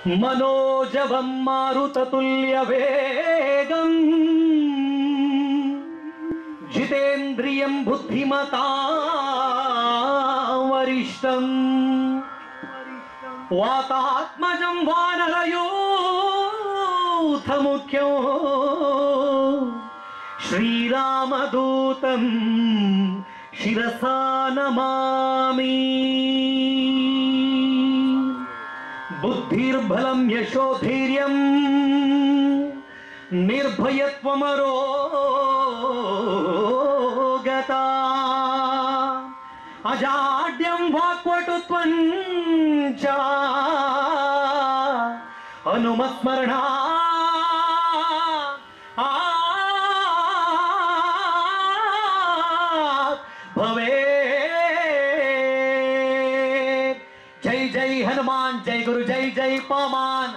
मनोजवं मारुततुल्यवेगं जितेन्द्रियं बुद्धिमतां वरिष्ठं वातात्मजं वानरयूथमुख्यो श्रीरामदूतं शिरसा नमामि। बुद्धिर्बलं यशोधैर्यं निर्भयत्वमरोगता अजाड्यं वाक्पटुत्वं च हनुमत्स्मरणा हनुमान जय गुरु जय जय पवन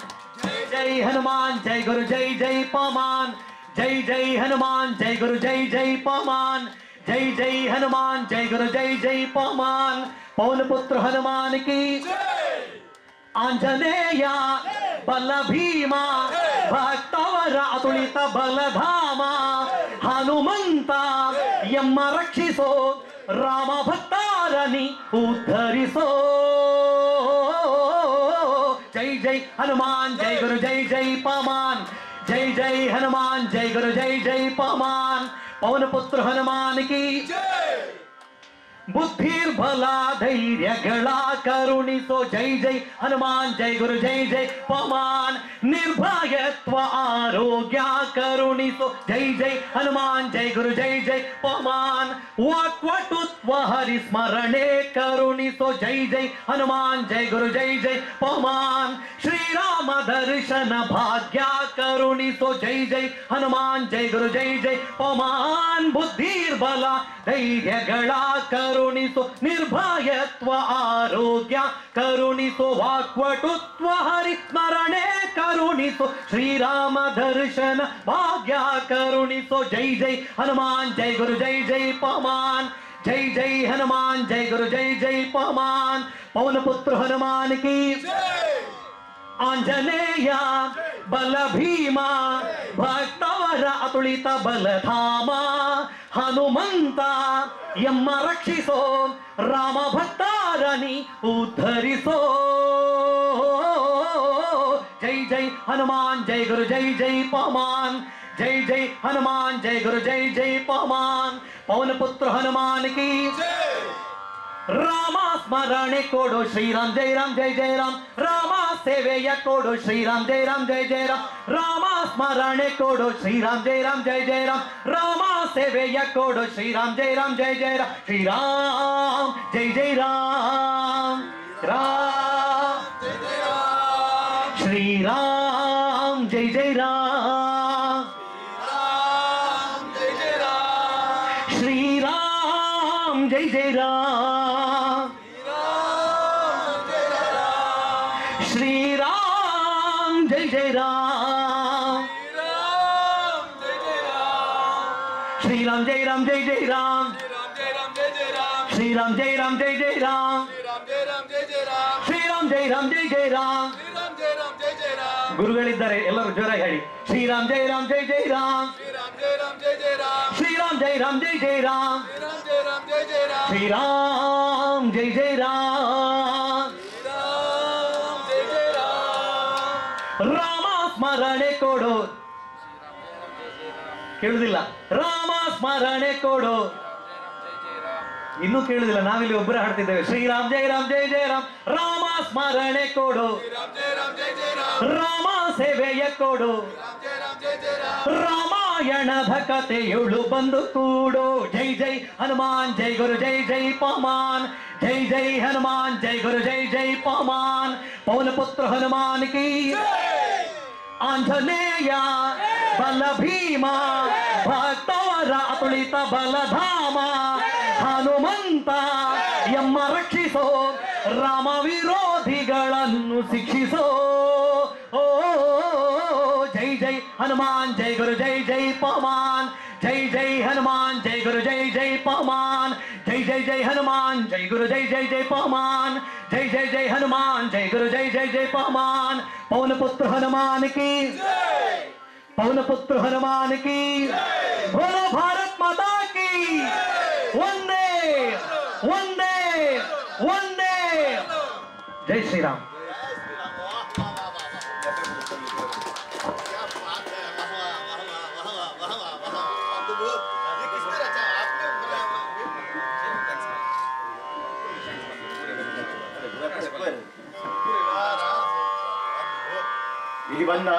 जय जय हनुमान जय गुरु जय जय पवन जय जय हनुमान जय गुरु जय जय पवन जय जय हनुमान जय गुरु जय जय पवन पवन पुत्र हनुमान की आंजनेय बल भीमा भक्तवर अतुलित बलधाम हनुमंत यम रक्षिसो राम भक्तारनि उद्धरिसो। जय जय हनुमान जय गुरु जय जय पवन जय जय हनुमान जय गुरु जय जय पवन पवन पुत्र हनुमान की बुद्धिर्बला धैर्यಗಳ ಕರುಣಿಸೋ जय जय हनुमान जय गुरु जय जय पवन निर्भयत्व आरोग्य करुणिसो जय जय हनुमान जय गुरु जय जय पवन वाक्पटुत्व हरिस्मरणे करुणिसो जय जय हनुमान जय गुरु जय जय पवन श्रीराम दर्शन भाग्य करुणिसो जय जय हनुमान जय गुरु जय जय पवन बुद्धिर्बल धैर्यಗಳ करुणिसो निर्भयत्व आरोग्य करुणिसो वाक्पटुत्व हरिस्मरणे करुणिसो श्रीराम दर्शन भाग्य करुणिसो जय जय हनुमान जय गुरु जय जय पवन जय जय हनुमान जय गुरु जय जय पवन पवन पुत्र हनुमान की आंजनेय बल भीमा भक्तवर अतुलित बलधाम हनुमंत यम रक्षिसो राम भक्तारनि उद्धरिसो। जय जय हनुमान जय गुरु जय जय पवन जय जय हनुमान जय गुरु जय जय पवन पवन पुत्र हनुमान की राम स्मरणे कोडो श्रीराम जय राम जय जय राम राम सेवेय कोडो श्रीराम जय राम जय जय राम राम स्मरणे कोडो श्रीराम जय राम जय जय राम राम सेवेय कोडो श्रीराम जय राम जय जय राम श्रीराम जय जय राम राम श्रीराम जय जय राम श्रीराम जय जय राम श्रीराम जय जय राम श्रीराम जय राम जय जय राम श्रीराम जय राम जय जय राम श्रीराम जय राम जय जय राम ಗುರುಗಳಿದ್ದಾರೆ ಎಲ್ಲರೂ ಜೋರಾಗಿ ಹೇಳಿ ಶ್ರೀರಾಮ್ ಜೈ ರಾಮ್ ಜೈ ಜೈ ರಾಮ್ ಶ್ರೀರಾಮ್ ಜೈ ರಾಮ್ ಜೈ ಜೈ ರಾಮ್ ಶ್ರೀರಾಮ್ ಜೈ ಜೈ ರಾಮ್ ರಾಮ ಸ್ಮರಣೆ ಕೊಡು ಕೇಳುದಿಲ್ಲ ರಾಮ ಸ್ಮರಣೆ ಕೊಡು ಇನ್ನೂ ಕೇಳುದಿಲ್ಲ ನಾವಿಲ್ಲಿ ಒಬ್ಬರೇ ಹಾಡ್ತಿದ್ದೇವೆ ಶ್ರೀರಾಮ್ ಜೈ ರಾಮ್ ಜೈ ಜೈ ರಾಮ್ ರಾಮ ಸ್ಮರಣೆ ಕೊಡು ರಾಮ ಸೇವೆಯ ಕೊಡು ರಾಮಾಯಣದ ಕಥೆಯುಳು ಬಂದು ಕೂಡು ಜೈ ಜೈ ಹನುಮಾನ್ ಜೈ ಗುರು ಜೈ ಜೈ ಪವನ್ ಜೈ ಜೈ ಹನುಮಾನ್ ಜೈ ಗುರು ಜೈ ಜೈ ಪವನ್ ಪವನ ಪುತ್ರ ಹನುಮಾನ್ ಕಿ ಆಂಜನೇಯ ಬಲ ಭೀಮ ಭಕ್ತವರ ಅತುಲಿತ ಬಲಧಾಮ ಹನುಮಂತ ಯಮ್ಮ ರಕ್ಷಿಸೋ ರಾಮ ವಿರೋಧಿಗಳನ್ನು ಶಿಕ್ಷಿಸೋ ಓ जय जय हनुमान जय गुरु जय जय पवन जय जय हनुमान जय गुरु जय जय पवन जय जय जय हनुमान, जय गुरु जय जय जय पहमान, जय जय जय हनुमान, जय गुरु जय जय जय पहमान। पवन पुत्र हनुमान की, पवन पुत्र हनुमान की, बोलो भारत माता की। वंदे वंदे वंदे, जय श्री राम। यही बंदा